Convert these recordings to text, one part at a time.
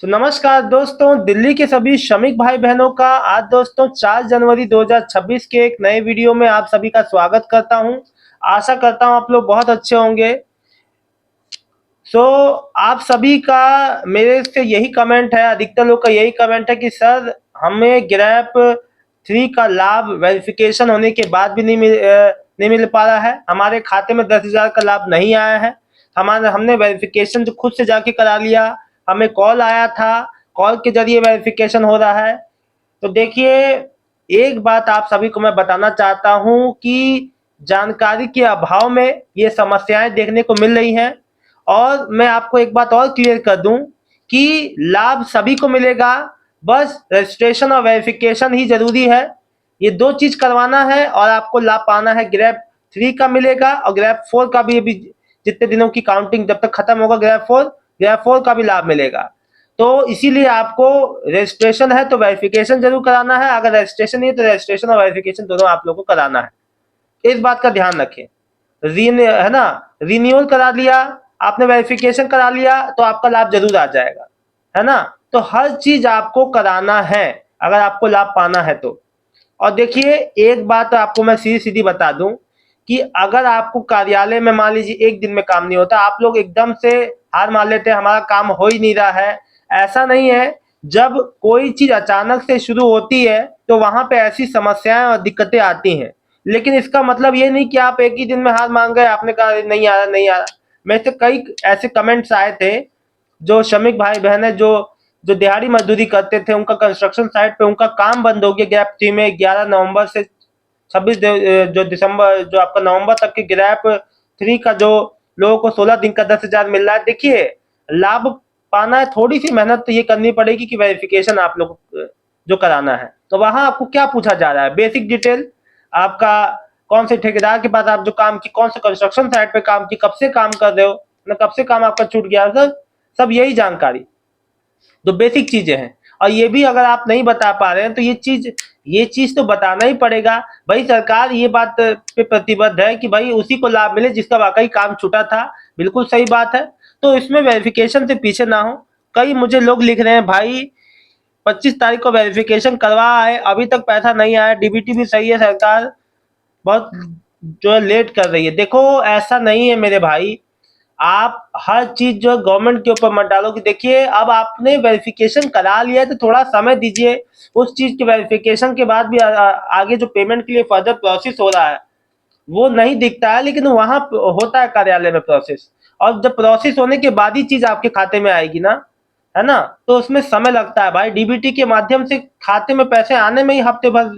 नमस्कार दोस्तों, दिल्ली के सभी श्रमिक भाई बहनों का आज दोस्तों 4 जनवरी 2026 के एक नए वीडियो में आप सभी का स्वागत करता हूं। आशा करता हूं आप लोग बहुत अच्छे होंगे। सो आप सभी का मेरे से यही कमेंट है, अधिकतर लोग का यही कमेंट है कि सर हमें ग्रैप 3 का लाभ वेरिफिकेशन होने के बाद भी नहीं मिल पा रहा है। हमारे खाते में 10,000 का लाभ नहीं आया है। हमने वेरिफिकेशन जो खुद से जाके करा लिया, हमें कॉल आया था, कॉल के जरिए वेरिफिकेशन हो रहा है। तो देखिए, एक बात आप सभी को मैं बताना चाहता हूं कि जानकारी के अभाव में ये समस्याएं देखने को मिल रही हैं। और मैं आपको एक बात और क्लियर कर दूं कि लाभ सभी को मिलेगा, बस रजिस्ट्रेशन और वेरिफिकेशन ही जरूरी है। ये दो चीज करवाना है और आपको लाभ पाना है। ग्रैप 3 का मिलेगा और ग्रैप 4 का भी जितने दिनों की काउंटिंग जब तक खत्म होगा ग्रैप 4 का भी लाभ मिलेगा। तो इसीलिए आपको रजिस्ट्रेशन है तो वेरिफिकेशन जरूर कराना है, अगर रजिस्ट्रेशन नहीं है तो रजिस्ट्रेशन और वेरिफिकेशन दोनों आप लोगों को कराना है। इस बात का ध्यान रखें। है ना, रिन्यूअल करा लिया आपने, वेरिफिकेशन करा लिया तो आपका लाभ जरूर आ जाएगा, है ना। तो हर चीज आपको कराना है अगर आपको लाभ पाना है तो। और देखिए, एक बात आपको मैं सीधी सीधी बता दूं कि अगर आपको कार्यालय में मान लीजिए एक दिन में काम नहीं होता, आप लोग एकदम से हार मान लेते हैं हमारा काम हो ही नहीं रहा है। ऐसा नहीं है। जब कोई चीज अचानक से शुरू होती है तो वहां पे ऐसी समस्याएं और दिक्कतें आती हैं, लेकिन इसका मतलब ये नहीं कि आप एक ही दिन में हार मान गए, आपने कहा नहीं आ रहा नहीं आ रहा। मेरे से कई ऐसे कमेंट्स आए थे, जो श्रमिक भाई बहन है जो जो दिहाड़ी मजदूरी करते थे, उनका कंस्ट्रक्शन साइट पे उनका काम बंद हो गया ग्रैप 3 में। 11 नवंबर से 26 जो दिसंबर जो आपका नवंबर तक के ग्रैप 3 का जो लोगों को 16 दिन का 10,000 मिल रहा है। देखिए, लाभ पाना है, थोड़ी सी मेहनत तो ये करनी पड़ेगी कि वेरिफिकेशन आप लोग जो कराना है। तो वहां आपको क्या पूछा जा रहा है, बेसिक डिटेल आपका, कौन से ठेकेदार के पास आप जो काम की, कौन से कंस्ट्रक्शन साइट पे काम की, कब से काम कर रहे हो, ना कब से काम आपका छूट गया, सर सब यही जानकारी, जो बेसिक चीजें हैं। और ये भी अगर आप नहीं बता पा रहे हैं तो ये चीज तो बताना ही पड़ेगा। भाई सरकार ये बात पे प्रतिबद्ध है कि भाई उसी को लाभ मिले जिसका वाकई काम छूटा था। बिल्कुल सही बात है। तो इसमें वेरिफिकेशन से पीछे ना हो। कई मुझे लोग लिख रहे हैं, भाई 25 तारीख को वेरिफिकेशन करवा है, अभी तक पैसा नहीं आया, डीबीटी भी सही है, सरकार बहुत जो है लेट कर रही है। देखो, ऐसा नहीं है मेरे भाई। आप हर चीज जो गवर्नमेंट के ऊपर मत डालो कि देखिए अब आपने वेरिफिकेशन करा लिया है तो थोड़ा समय दीजिए। उस चीज के वेरिफिकेशन के बाद भी आगे जो पेमेंट के लिए फर्दर प्रोसेस हो रहा है वो नहीं दिखता है, लेकिन वहां होता है कार्यालय में प्रोसेस। और जब प्रोसेस होने के बाद ही चीज आपके खाते में आएगी ना, है ना, तो उसमें समय लगता है भाई। डीबीटी के माध्यम से खाते में पैसे आने में ही हफ्ते भर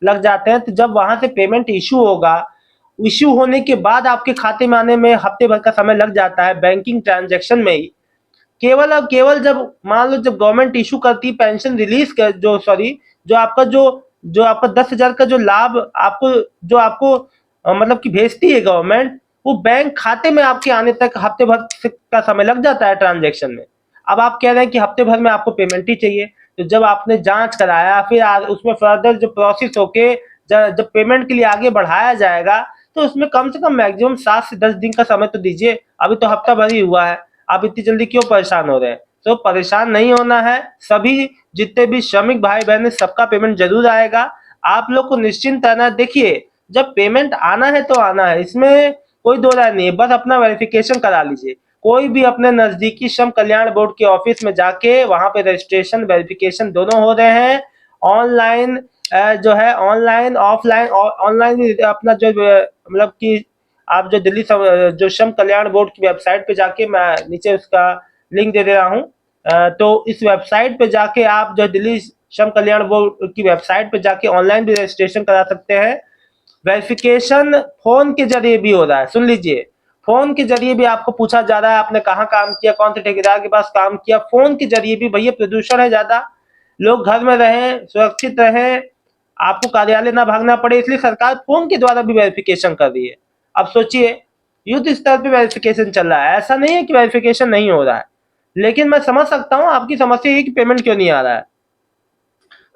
लग जाते हैं, तो जब वहां से पेमेंट इशू होगा, इशू होने के बाद आपके खाते में आने में हफ्ते भर का समय लग जाता है बैंकिंग ट्रांजैक्शन में ही। केवल अब केवल जब मान लो जब गवर्नमेंट इशू करती पेंशन रिलीज कर, जो सॉरी जो आपका 10,000 का जो लाभ आपको जो आपको मतलब कि भेजती है गवर्नमेंट, वो बैंक खाते में आपके आने तक हफ्ते भर का समय लग जाता है ट्रांजैक्शन में। अब आप कह रहे हैं कि हफ्ते भर में आपको पेमेंट ही चाहिए, तो जब आपने जांच कराया फिर उसमें फर्दर जो प्रोसेस होके जब पेमेंट के लिए आगे बढ़ाया जाएगा, तो उसमें कम से कम मैक्सिमम 7 से 10 दिन का समय तो दीजिए। अभी तो हफ्ता भर ही हुआ है, आप इतनी जल्दी क्यों परेशान हो रहे हैं। तो परेशान नहीं होना है। सभी जितने भी श्रमिक भाई बहन है सबका पेमेंट जरूर आएगा। आप लोग को निश्चिंत रहना है। देखिए, जब पेमेंट आना है तो आना है, इसमें कोई दो राय नहीं है। बस अपना वेरिफिकेशन करा लीजिए। कोई भी अपने नजदीकी श्रम कल्याण बोर्ड के ऑफिस में जाके वहां पे रजिस्ट्रेशन वेरिफिकेशन दोनों हो रहे हैं। ऑनलाइन जो है, ऑनलाइन ऑफलाइन, ऑनलाइन अपना जो मतलब कि आप जो दिल्ली जो श्रम कल्याण बोर्ड की वेबसाइट पे जाके, मैं नीचे उसका लिंक दे रहा हूँ, तो इस वेबसाइट पे जाके आप जो दिल्ली श्रम कल्याण बोर्ड की वेबसाइट पे जाके ऑनलाइन भी रजिस्ट्रेशन करा सकते हैं। वेरिफिकेशन फोन के जरिए भी हो रहा है, सुन लीजिए। फोन के जरिए भी आपको पूछा जा रहा है आपने कहाँ काम किया, कौन से ठेकेदार के पास काम किया। फोन के जरिए भी, भैया प्रदूषण है ज्यादा, लोग घर में रहें, सुरक्षित रहें, आपको कार्यालय ना भागना पड़े, इसलिए सरकार फोन के द्वारा भी वेरिफिकेशन कर रही है। अब सोचिए, युद्ध स्तर पे वेरिफिकेशन चल रहा है। ऐसा नहीं है कि वेरिफिकेशन नहीं हो रहा है, लेकिन मैं समझ सकता हूँ आपकी समस्या ये कि पेमेंट क्यों नहीं आ रहा है।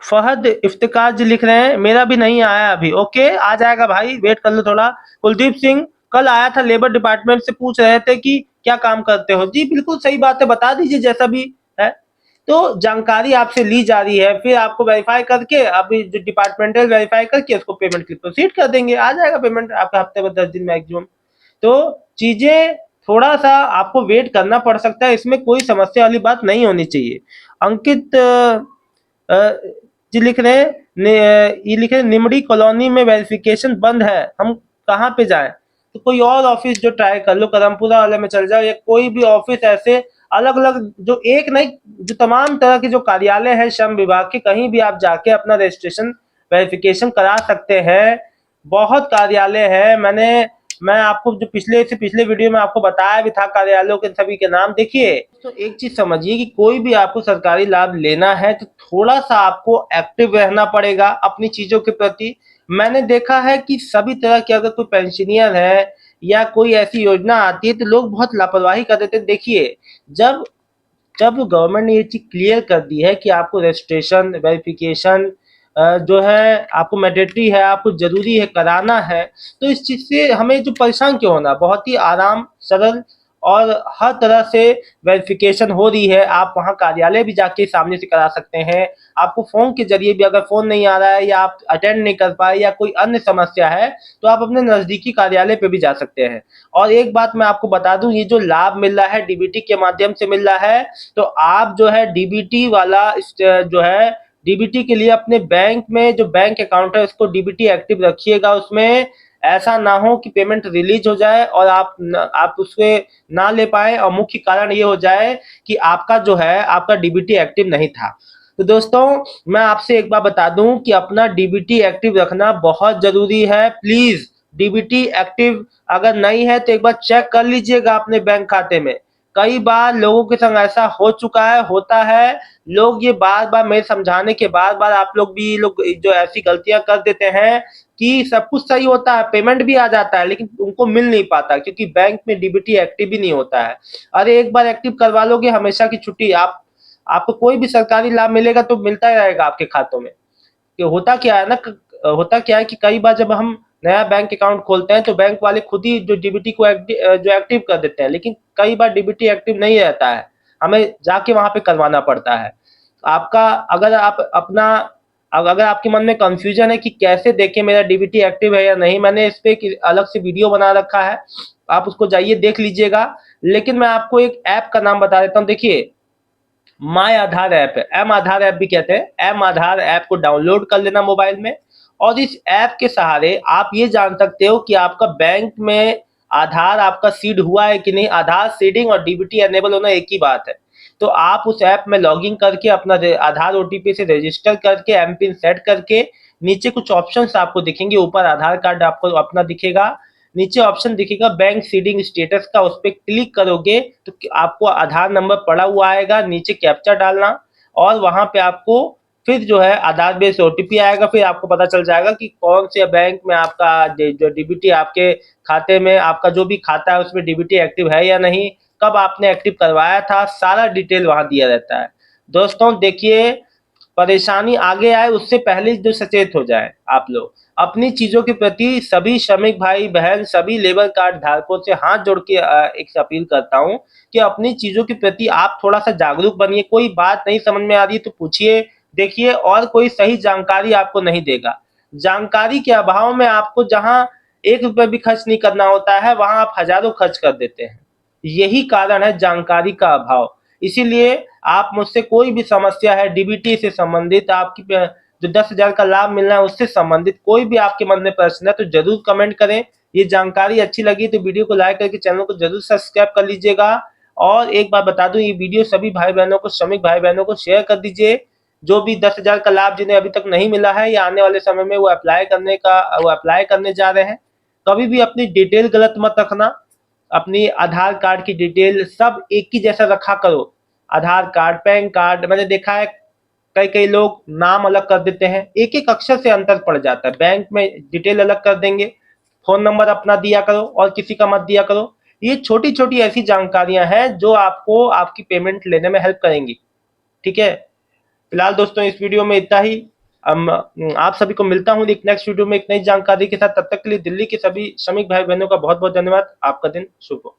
फहद इफ्तिकार जी लिख रहे हैं, मेरा भी नहीं आया अभी। ओके, आ जाएगा भाई, वेट कर लो थोड़ा। कुलदीप सिंह कल आया था लेबर डिपार्टमेंट से, पूछ रहे थे कि क्या काम करते हो। जी बिल्कुल सही बात है, बता दीजिए जैसा भी है। तो जानकारी आपसे ली जा रही है, फिर आपको वेरीफाई करके अभी जो डिपार्टमेंटल वेरीफाई करके उसको पेमेंट की प्रोसीड कर देंगे, आ जाएगा पेमेंट आपका हफ्ते में 10 दिन मैक्सिमम। तो चीजें थोड़ा सा आपको वेट करना पड़ सकता है, इसमें कोई समस्या वाली बात नहीं होनी चाहिए। अंकित जी लिख रहे हैं ये लिख रहे हैं निमड़ी कॉलोनी में वेरिफिकेशन बंद है, हम कहाँ पे जाएं? तो कोई और ऑफिस जो ट्राई कर लो, करमपुरा वाले में चल जाओ, या कोई भी ऑफिस ऐसे अलग अलग जो एक नहीं, जो तमाम तरह के जो कार्यालय है श्रम विभाग के, कहीं भी आप जाके अपना रजिस्ट्रेशन वेरिफिकेशन करा सकते हैं। बहुत कार्यालय है, मैं आपको जो पिछले वीडियो में आपको बताया भी था कार्यालयों के सभी के नाम। देखिए तो एक चीज समझिए कि कोई भी आपको सरकारी लाभ लेना है तो थोड़ा सा आपको एक्टिव रहना पड़ेगा अपनी चीजों के प्रति। मैंने देखा है कि सभी तरह के अगर कोई पेंशनियर है या कोई ऐसी योजना आती है तो लोग बहुत लापरवाही कर देते हैं। देखिए जब जब गवर्नमेंट ने ये चीज क्लियर कर दी है कि आपको रजिस्ट्रेशन वेरिफिकेशन जो है आपको मैंडेटरी है, आपको जरूरी है कराना है, तो इस चीज से हमें जो परेशान क्यों होना, बहुत ही आराम सरल और हर तरह से वेरिफिकेशन हो रही है। आप वहाँ कार्यालय भी जाके सामने से करा सकते हैं। आपको फोन के जरिए भी, अगर फोन नहीं आ रहा है या आप अटेंड नहीं कर पाए या कोई अन्य समस्या है, तो आप अपने नजदीकी कार्यालय पे भी जा सकते हैं। और एक बात मैं आपको बता दूं, ये जो लाभ मिल रहा है डीबीटी के माध्यम से मिल रहा है, तो आप जो है डीबीटी वाला जो है डीबीटी के लिए अपने बैंक में जो बैंक अकाउंट है उसको डीबीटी एक्टिव रखिएगा। उसमें ऐसा ना हो कि पेमेंट रिलीज हो जाए और आप उसके ना ले पाए, और मुख्य कारण ये हो जाए कि आपका जो है आपका डीबीटी एक्टिव नहीं था। तो दोस्तों मैं आपसे एक बार बता दूं कि अपना डीबीटी एक्टिव रखना बहुत जरूरी है। प्लीज डीबीटी एक्टिव अगर नहीं है तो एक बार चेक कर लीजिएगा अपने बैंक खाते में। कई बार लोगों के संग ऐसा हो चुका है, होता है, लोग ये बार बार मेरे समझाने के बाद बार आप लोग भी लोग जो ऐसी गलतियां कर देते हैं कि सब कुछ सही होता है, पेमेंट भी आ जाता है, लेकिन उनको मिल नहीं पाता क्योंकि बैंक में डीबीटी एक्टिव भी नहीं होता है। अरे एक बार एक्टिव करवा लोगे हमेशा की छुट्टी, आपको कोई भी सरकारी लाभ मिलेगा तो मिलता ही रहेगा आपके खातों में। कि होता क्या है ना, होता क्या है कि कई बार जब हम नया बैंक अकाउंट खोलते हैं तो बैंक वाले खुद ही जो डीबीटी को जो एक्टिव कर देते हैं, लेकिन कई बार डीबीटी एक्टिव नहीं रहता है, हमें जाके वहां पे करवाना पड़ता है। आपका अगर आप अपना अगर आपके मन में कंफ्यूजन है कि कैसे देखें मेरा डीबीटी एक्टिव है या नहीं, मैंने इस पे एक अलग से वीडियो बना रखा है, आप उसको जाइए देख लीजिएगा। लेकिन मैं आपको एक ऐप का नाम बता देता हूँ। देखिए माय आधार ऐप है, एम आधार ऐप भी कहते हैं, एम आधार ऐप को डाउनलोड कर लेना मोबाइल में, और इस ऐप के सहारे आप ये जान सकते हो कि आपका बैंक में आधार आपका सीड हुआ है कि नहीं। आधार सीडिंग और डीबीटी एनेबल होना एक ही बात है। तो आप उस ऐप में लॉगिन करके अपना आधार ओटीपी से रजिस्टर करके एम पिन सेट करके नीचे कुछ ऑप्शंस आपको दिखेंगे, ऊपर आधार कार्ड आपको अपना दिखेगा, नीचे ऑप्शन दिखेगा बैंक सीडिंग स्टेटस का, उस पर क्लिक करोगे तो आपको आधार नंबर पड़ा हुआ आएगा, नीचे कैप्चा डालना, और वहां पे आपको फिर जो है आधार बेस्ड ओटीपी आएगा। फिर आपको पता चल जाएगा कि कौन से बैंक में आपका जो डीबीटी आपके खाते में, आपका जो भी खाता है उसमें डीबीटी एक्टिव है या नहीं, कब आपने एक्टिव करवाया था, सारा डिटेल वहां दिया रहता है। दोस्तों देखिए परेशानी आगे आए उससे पहले जो सचेत हो जाए आप लोग अपनी चीजों के प्रति। सभी श्रमिक भाई बहन, सभी लेबर कार्ड धारकों से हाथ जोड़ के एक अपील करता हूं कि अपनी चीजों के प्रति आप थोड़ा सा जागरूक बनिए। कोई बात नहीं समझ में आ रही तो पूछिए, देखिए, और कोई सही जानकारी आपको नहीं देगा। जानकारी के अभाव में आपको जहां 1 रुपया भी खर्च नहीं करना होता है वहां आप हजारों खर्च कर देते हैं। यही कारण है जानकारी का अभाव। इसीलिए आप मुझसे कोई भी समस्या है डीबीटी से संबंधित, आपकी जो 10,000 का लाभ मिलना है उससे संबंधित कोई भी आपके मन में प्रश्न है तो जरूर कमेंट करें। ये जानकारी अच्छी लगी तो वीडियो को लाइक करके चैनल को जरूर सब्सक्राइब कर लीजिएगा। और एक बार बता दूं, ये वीडियो सभी भाई बहनों को, श्रमिक भाई बहनों को शेयर कर दीजिए, जो भी 10,000 का लाभ जिन्हें अभी तक नहीं मिला है या आने वाले समय में वो अप्लाई करने जा रहे हैं। कभी भी अपनी डिटेल गलत मत रखना, अपनी आधार कार्ड की डिटेल सब एक ही जैसा रखा करो। आधार कार्ड, पैन कार्ड, मैंने देखा है कई कई लोग नाम अलग कर देते हैं, एक एक अक्षर से अंतर पड़ जाता है। बैंक में डिटेल अलग कर देंगे, फोन नंबर अपना दिया करो और किसी का मत दिया करो। ये छोटी छोटी ऐसी जानकारियां हैं जो आपको आपकी पेमेंट लेने में हेल्प करेंगी। ठीक है, फिलहाल दोस्तों इस वीडियो में इतना ही। आप सभी को मिलता हूँ एक नेक्स्ट वीडियो में एक नई जानकारी के साथ। तब तक के लिए दिल्ली के सभी श्रमिक भाई बहनों का बहुत बहुत धन्यवाद। आपका दिन शुभ हो।